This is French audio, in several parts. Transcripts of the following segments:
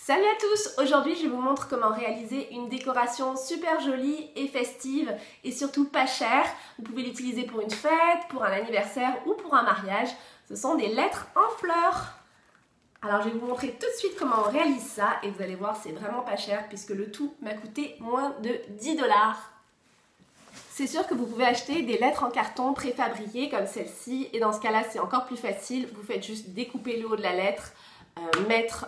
Salut à tous! Aujourd'hui je vous montre comment réaliser une décoration super jolie et festive et surtout pas chère. Vous pouvez l'utiliser pour une fête, pour un anniversaire ou pour un mariage. Ce sont des lettres en fleurs. Alors je vais vous montrer tout de suite comment on réalise ça et vous allez voir c'est vraiment pas cher puisque le tout m'a coûté moins de 10 $. C'est sûr que vous pouvez acheter des lettres en carton préfabriquées comme celle-ci et dans ce cas-là c'est encore plus facile. Vous faites juste découper le haut de la lettre, mettre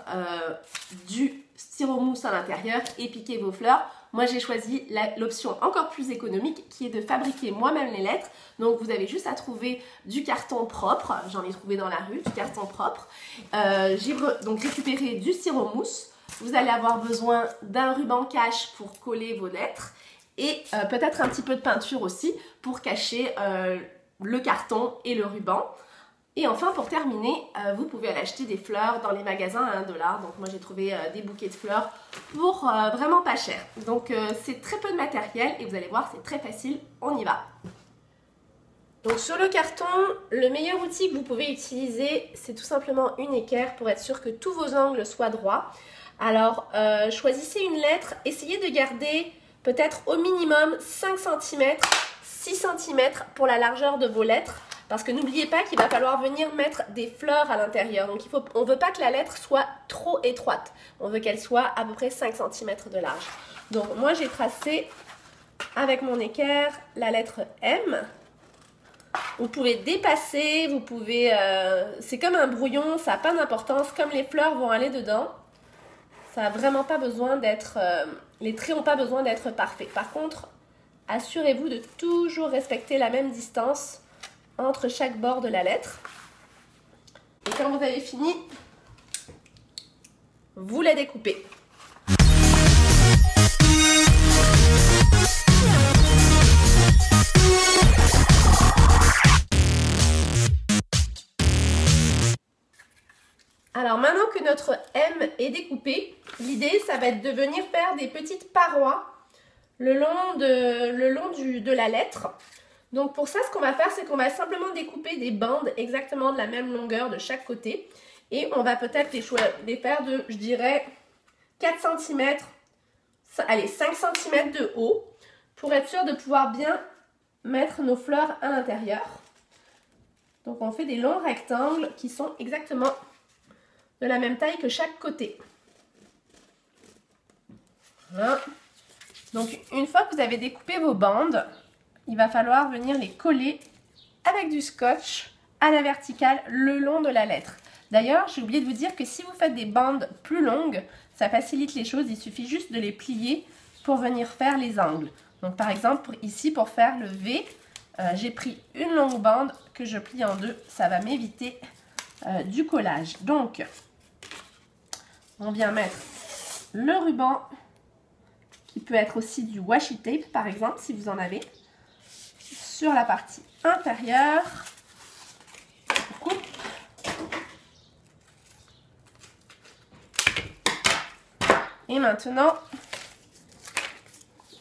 du styromousse à l'intérieur et piquer vos fleurs. Moi j'ai choisi l'option encore plus économique qui est de fabriquer moi-même les lettres. Donc vous avez juste à trouver du carton propre, j'en ai trouvé dans la rue, du carton propre. J'ai donc récupéré du styromousse. Vous allez avoir besoin d'un ruban cache pour coller vos lettres et peut-être un petit peu de peinture aussi pour cacher le carton et le ruban. Et enfin, pour terminer, vous pouvez aller acheter des fleurs dans les magasins à 1 $. Donc moi j'ai trouvé des bouquets de fleurs pour vraiment pas cher. Donc c'est très peu de matériel et vous allez voir, c'est très facile, on y va. Donc sur le carton, le meilleur outil que vous pouvez utiliser, c'est tout simplement une équerre pour être sûr que tous vos angles soient droits. Alors choisissez une lettre, essayez de garder peut-être au minimum 5 cm, 6 cm pour la largeur de vos lettres. Parce que n'oubliez pas qu'il va falloir venir mettre des fleurs à l'intérieur. Donc on ne veut pas que la lettre soit trop étroite. On veut qu'elle soit à peu près 5 cm de large. Donc moi j'ai tracé avec mon équerre la lettre M. Vous pouvez dépasser, vous pouvez... c'est comme un brouillon, ça n'a pas d'importance. Comme les fleurs vont aller dedans, ça n'a vraiment pas besoin d'être... les traits n'ont pas besoin d'être parfaits. Par contre, assurez-vous de toujours respecter la même distance entre chaque bord de la lettre. Et quand vous avez fini, vous la découpez. Alors maintenant que notre M est découpé, l'idée ça va être de venir faire des petites parois le long de la lettre. Donc pour ça, ce qu'on va faire, c'est qu'on va simplement découper des bandes exactement de la même longueur de chaque côté. Et on va peut-être les faire de, je dirais, 4 cm, allez, 5 cm de haut, pour être sûr de pouvoir bien mettre nos fleurs à l'intérieur. Donc on fait des longs rectangles qui sont exactement de la même taille que chaque côté. Voilà. Donc une fois que vous avez découpé vos bandes, il va falloir venir les coller avec du scotch à la verticale le long de la lettre. D'ailleurs, j'ai oublié de vous dire que si vous faites des bandes plus longues, ça facilite les choses. Il suffit juste de les plier pour venir faire les angles. Donc par exemple, ici pour faire le V, j'ai pris une longue bande que je plie en deux. Ça va m'éviter du collage. Donc, on vient mettre le ruban, qui peut être aussi du washi tape par exemple, si vous en avez, sur la partie inférieure. On coupe. Et maintenant,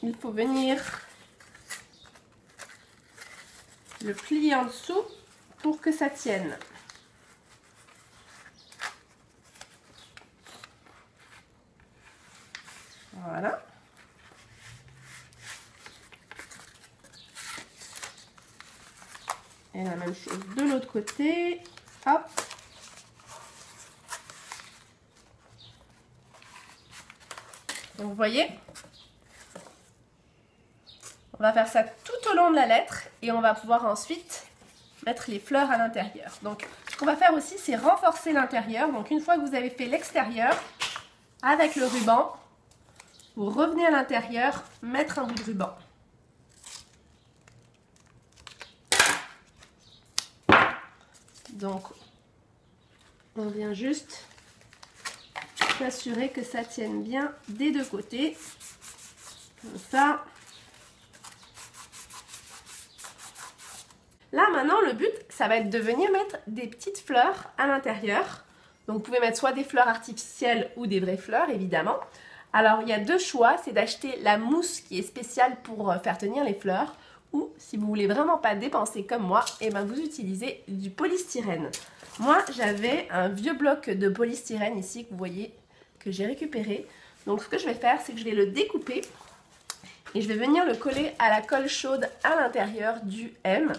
il faut venir le plier en dessous pour que ça tienne. Voilà. Et la même chose de l'autre côté. Hop. Donc vous voyez, on va faire ça tout au long de la lettre et on va pouvoir ensuite mettre les fleurs à l'intérieur. Donc ce qu'on va faire aussi, c'est renforcer l'intérieur. Donc une fois que vous avez fait l'extérieur, avec le ruban, vous revenez à l'intérieur, mettre un bout de ruban. Donc, on vient juste s'assurer que ça tienne bien des deux côtés. Comme ça. Là, maintenant, le but, ça va être de venir mettre des petites fleurs à l'intérieur. Donc, vous pouvez mettre soit des fleurs artificielles ou des vraies fleurs, évidemment. Alors, il y a deux choix. C'est d'acheter la mousse qui est spéciale pour faire tenir les fleurs. Ou, si vous voulez vraiment pas dépenser comme moi, et ben vous utilisez du polystyrène. Moi, j'avais un vieux bloc de polystyrène ici que vous voyez que j'ai récupéré. Donc ce que je vais faire, c'est que je vais le découper et je vais venir le coller à la colle chaude à l'intérieur du M.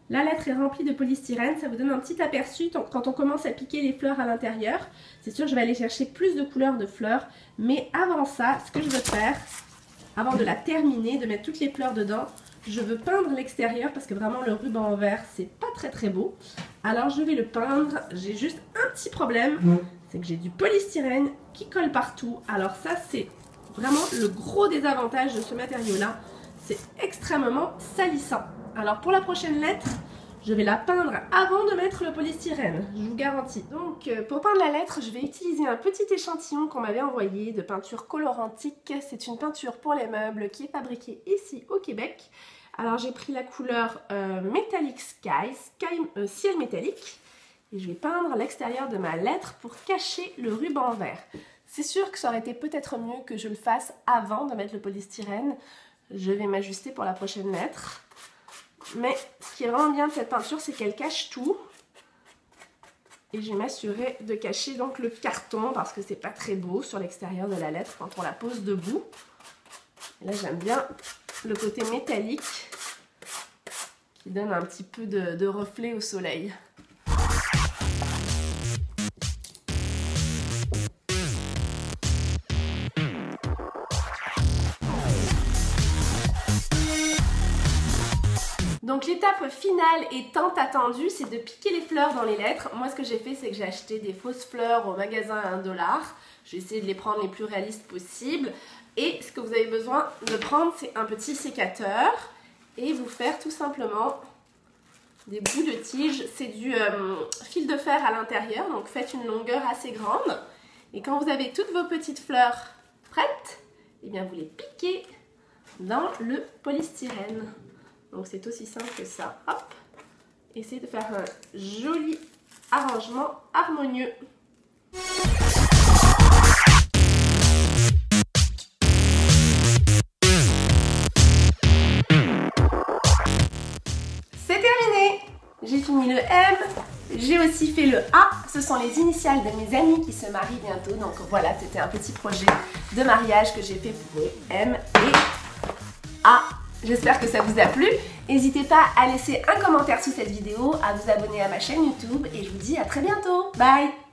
La lettre est remplie de polystyrène, ça vous donne un petit aperçu quand on commence à piquer les fleurs à l'intérieur. C'est sûr, je vais aller chercher plus de couleurs de fleurs, mais avant ça, ce que je veux faire, avant de la terminer, de mettre toutes les fleurs dedans, je veux peindre l'extérieur parce que vraiment le ruban en vert, c'est pas très beau. Alors je vais le peindre, j'ai juste un petit problème, c'est que j'ai du polystyrène qui colle partout. Alors ça, c'est vraiment le gros désavantage de ce matériau-là, c'est extrêmement salissant. Alors pour la prochaine lettre, je vais la peindre avant de mettre le polystyrène, je vous garantis. Donc pour peindre la lettre, je vais utiliser un petit échantillon qu'on m'avait envoyé de peinture colorantique. C'est une peinture pour les meubles qui est fabriquée ici au Québec. Alors j'ai pris la couleur Metallic ciel métallique. Et je vais peindre l'extérieur de ma lettre pour cacher le ruban vert. C'est sûr que ça aurait été peut-être mieux que je le fasse avant de mettre le polystyrène. Je vais m'ajuster pour la prochaine lettre. Mais ce qui est vraiment bien de cette peinture, c'est qu'elle cache tout. Et je vais m'assurer de cacher donc le carton parce que c'est pas très beau sur l'extérieur de la lettre quand on la pose debout. Et là, j'aime bien le côté métallique qui donne un petit peu de reflet au soleil. Donc l'étape finale et tant attendue, c'est de piquer les fleurs dans les lettres. Moi, ce que j'ai fait, c'est que j'ai acheté des fausses fleurs au magasin à 1 $. J'ai essayé de les prendre les plus réalistes possible. Et ce que vous avez besoin de prendre, c'est un petit sécateur et vous faire tout simplement des bouts de tige. C'est du fil de fer à l'intérieur, donc faites une longueur assez grande. Et quand vous avez toutes vos petites fleurs prêtes, eh bien vous les piquez dans le polystyrène. Donc c'est aussi simple que ça. Hop. Essayez de faire un joli arrangement harmonieux. C'est terminé. J'ai fini le M. J'ai aussi fait le A. Ce sont les initiales de mes amis qui se marient bientôt. Donc voilà, c'était un petit projet de mariage que j'ai fait pour eux. M et A. J'espère que ça vous a plu. N'hésitez pas à laisser un commentaire sous cette vidéo, à vous abonner à ma chaîne YouTube et je vous dis à très bientôt. Bye!